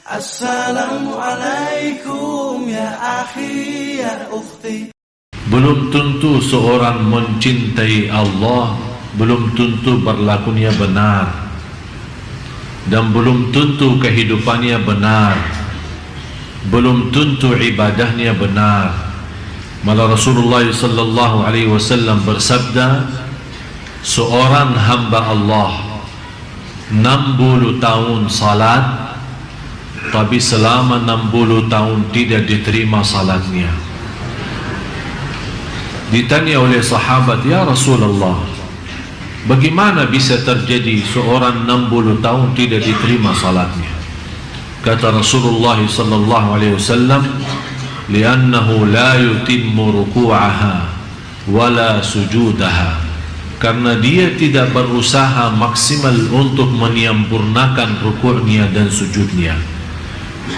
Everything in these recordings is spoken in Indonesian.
Assalamualaikum ya akhi ya ukhti. Belum tentu seorang mencintai Allah, belum tentu berlakunya benar, dan belum tentu kehidupannya benar, belum tentu ibadahnya benar. Malah Rasulullah sallallahu alaihi wasallam bersabda, seorang hamba Allah 60 tahun salat, tapi selama 60 tahun tidak diterima salatnya. Ditanya oleh sahabat, ya Rasulullah, bagaimana bisa terjadi seorang 60 tahun tidak diterima salatnya? Kata Rasulullah sallallahu alaihi wasallam, li'annahu la yutimmu ruku'aha wala sujudaha, karena dia tidak berusaha maksimal untuk menyempurnakan rukuknya dan sujudnya.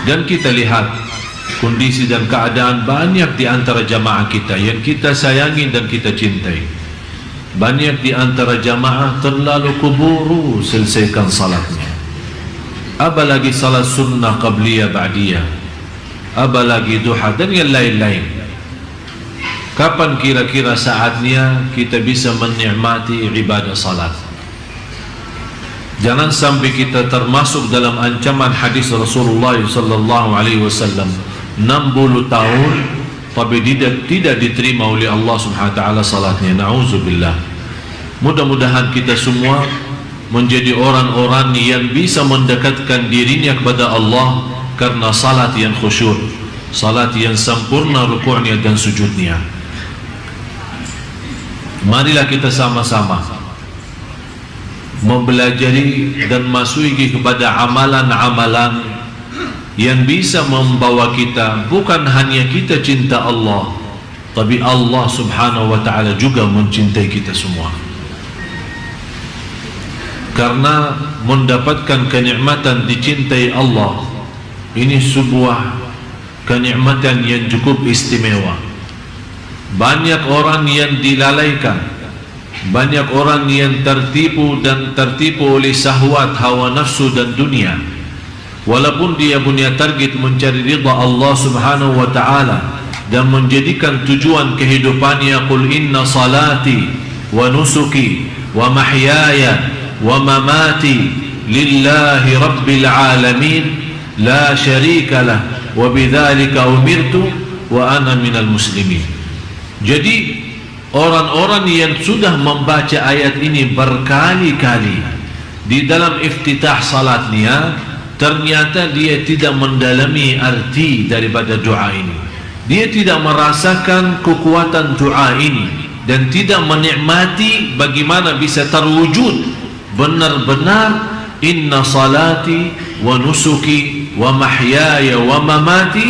Dan kita lihat kondisi dan keadaan banyak di antara jamaah kita yang kita sayangi dan kita cintai. Banyak di antara jamaah terlalu keburu selesaikan salatnya, apalagi salat sunnah qabliyah ba'diyah, apalagi duha dan yang lain-lain. Kapan kira-kira saatnya kita bisa menikmati ibadah salat? Jangan sampai kita termasuk dalam ancaman hadis Rasulullah sallallahu alaihi wasallam 60 tahun tapi tidak diterima oleh Allah Subhanahu wa taala salatnya. Nauzubillah. Mudah-mudahan kita semua menjadi orang-orang yang bisa mendekatkan dirinya kepada Allah karena salat yang khusyuk, salat yang sempurna rukuknya dan sujudnya. Marilah kita sama-sama mempelajari dan masuki kepada amalan-amalan yang bisa membawa kita, bukan hanya kita cinta Allah, tapi Allah Subhanahu wa ta'ala juga mencintai kita semua. Karena mendapatkan kenikmatan dicintai Allah, ini sebuah kenikmatan yang cukup istimewa. Banyak orang yang dilalaikan, banyak orang yang tertipu oleh syahwat, hawa nafsu dan dunia. Walaupun dia punya target mencari ridha Allah Subhanahu wa ta'ala dan menjadikan tujuan kehidupannya, qul inna salati wa nusuki wa mahyaya wa mamati lillahi rabbil alamin la syarika lah wa bidzalika umirtu wa ana minal muslimin. Jadi orang-orang yang sudah membaca ayat ini berkali-kali di dalam iftitah salatnya, ternyata dia tidak mendalami arti daripada doa ini. Dia tidak merasakan kekuatan doa ini dan tidak menikmati bagaimana bisa terwujud benar-benar inna salati wa nusuki wa mahyaya wa mamati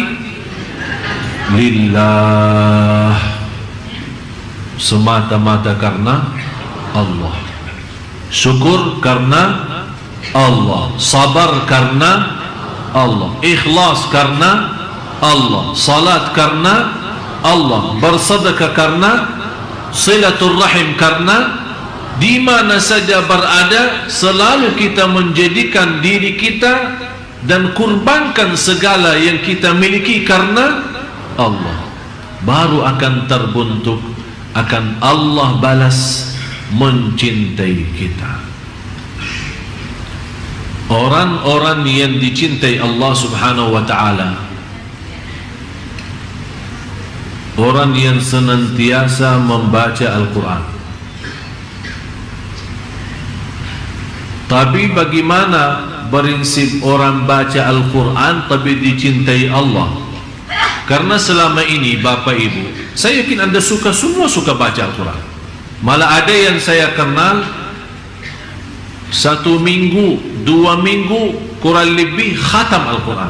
lillah, semata-mata karena Allah, syukur karena Allah, sabar karena Allah, ikhlas karena Allah, salat karena Allah, bersedekah karena, silaturrahim karena. Di mana saja berada, selalu kita menjadikan diri kita dan kurbankan segala yang kita miliki karena Allah, baru akan terbentuk, akan Allah balas mencintai kita. Orang-orang yang dicintai Allah Subhanahu wa ta'ala, orang yang senantiasa membaca Al-Quran. Tapi bagaimana prinsip orang baca Al-Quran tapi dicintai Allah? Karena selama ini Bapak Ibu, saya yakin Anda semua suka baca Al-Quran. Malah ada yang saya kenal 1 minggu, 2 minggu kurang lebih khatam Al-Quran.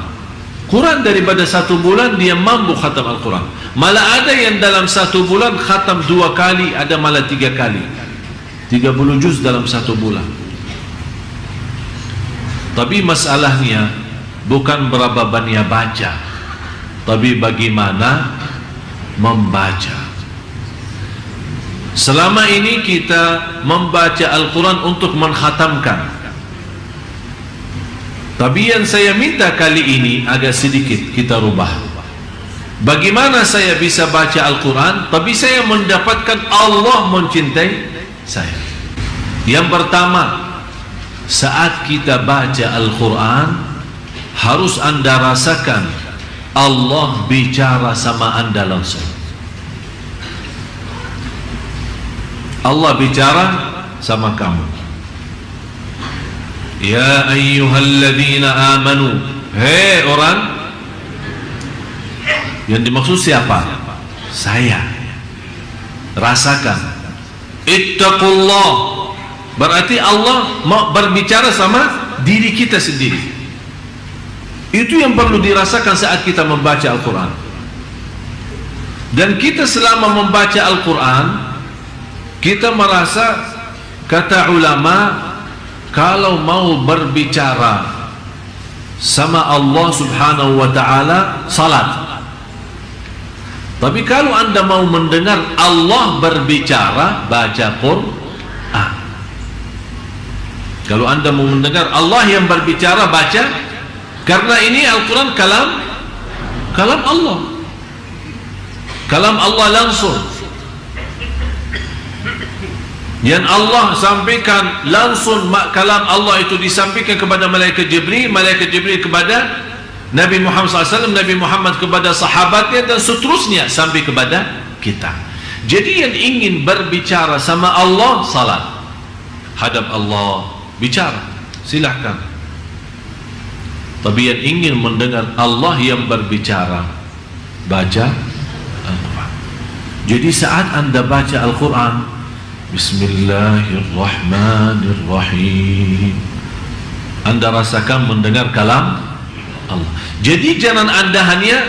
Kurang daripada 1 bulan dia mampu khatam Al-Quran. Malah ada yang dalam 1 bulan khatam 2 kali, ada malah 3 kali, 30 juz dalam 1 bulan. Tapi masalahnya bukan berapa banyak baca, tapi bagaimana membaca. Selama ini kita membaca Al-Quran untuk mengkhatamkan. Tapi yang saya minta kali ini agak sedikit kita rubah. Bagaimana saya bisa baca Al-Quran tapi saya mendapatkan Allah mencintai saya? Yang pertama, saat kita baca Al-Quran harus anda rasakan Allah bicara sama anda langsung. Allah bicara sama kamu. Ya ayyuhalladzina amanu, hei orang. Yang dimaksud siapa? Saya. Rasakan. Ittaqullah. Berarti Allah mau berbicara sama diri kita sendiri. Itu yang perlu dirasakan saat kita membaca Al-Quran. Dan kita selama membaca Al-Quran, kita merasa, kata ulama, kalau mau berbicara sama Allah subhanahu wa ta'ala, salat. Tapi kalau anda mau mendengar Allah berbicara, baca Quran. Kalau anda mau mendengar Allah yang berbicara, baca. Karena ini Al-Quran kalam Allah. Kalam Allah langsung. Yang Allah sampaikan langsung, kalam Allah itu disampaikan kepada malaikat Jibril kepada Nabi Muhammad SAW, Nabi Muhammad kepada sahabatnya, dan seterusnya sampai kepada kita. Jadi yang ingin berbicara sama Allah, salat, hadap Allah, bicara, silahkan. Tapi yang ingin mendengar Allah yang berbicara, baca Al-Quran. Jadi saat anda baca Al-Quran, Bismillahirrahmanirrahim, anda rasakan mendengar kalam Allah. Jadi jangan anda hanya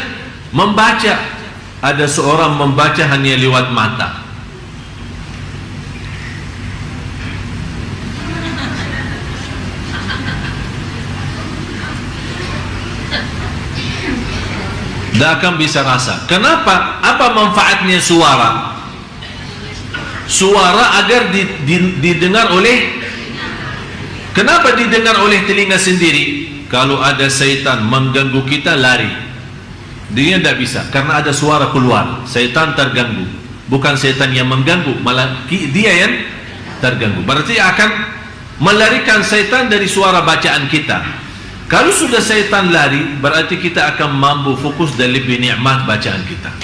membaca. Ada seorang membaca hanya lewat mata. Tidak akan bisa rasa. Kenapa? Apa manfaatnya suara? Suara agar didengar oleh. Kenapa didengar oleh telinga sendiri? Kalau ada syaitan mengganggu kita, lari. Dia tidak bisa, karena ada suara keluar. Syaitan terganggu. Bukan syaitan yang mengganggu, malah dia yang terganggu. Berarti akan melarikan syaitan dari suara bacaan kita. Kalau sudah syaitan lari, berarti kita akan mampu fokus dan lebih nikmat bacaan kita.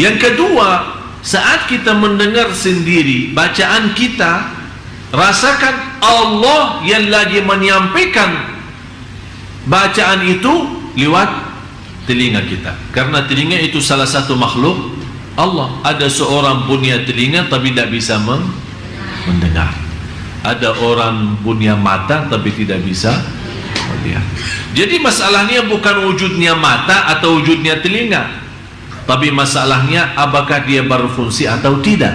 Yang kedua, saat kita mendengar sendiri bacaan kita, rasakan Allah yang lagi menyampaikan bacaan itu lewat telinga kita. Karena telinga itu salah satu makhluk Allah. Ada seorang punya telinga tapi tidak bisa mendengar. Ada orang punya mata tapi tidak bisa melihat. Jadi masalahnya bukan wujudnya mata atau wujudnya telinga, tapi masalahnya apakah dia berfungsi atau tidak,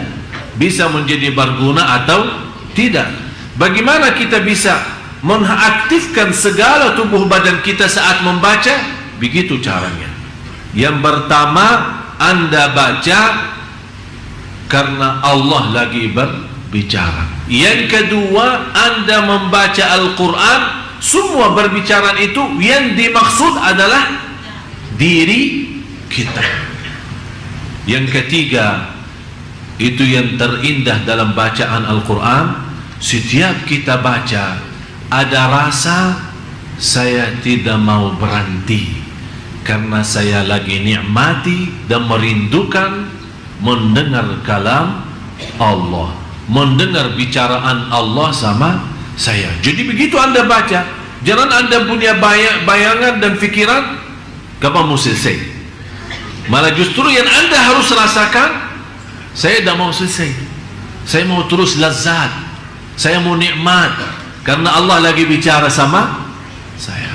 bisa menjadi berguna atau tidak. Bagaimana kita bisa mengaktifkan segala tubuh badan kita saat membaca? Begitu caranya. Yang pertama, anda baca karena Allah lagi berbicara. Yang kedua, anda membaca Al-Quran, semua berbicaraan itu yang dimaksud adalah diri kita. Yang ketiga, itu yang terindah dalam bacaan Al-Quran, setiap kita baca ada rasa saya tidak mau berhenti, karena saya lagi nikmati dan merindukan mendengar kalam Allah, mendengar bicaraan Allah sama saya. Jadi begitu anda baca, jangan anda punya bayangan dan fikiran kapan mau selesai. Malah justru yang anda harus rasakan, saya tidak mau selesai, saya mau terus lazat, saya mau nikmat, karena Allah lagi bicara sama saya.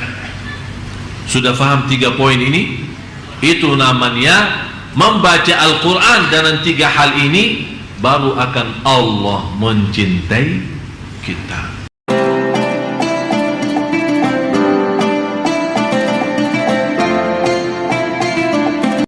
Sudah faham 3 poin ini? Itu namanya membaca Al-Quran. Dan 3 hal ini baru akan Allah mencintai kita.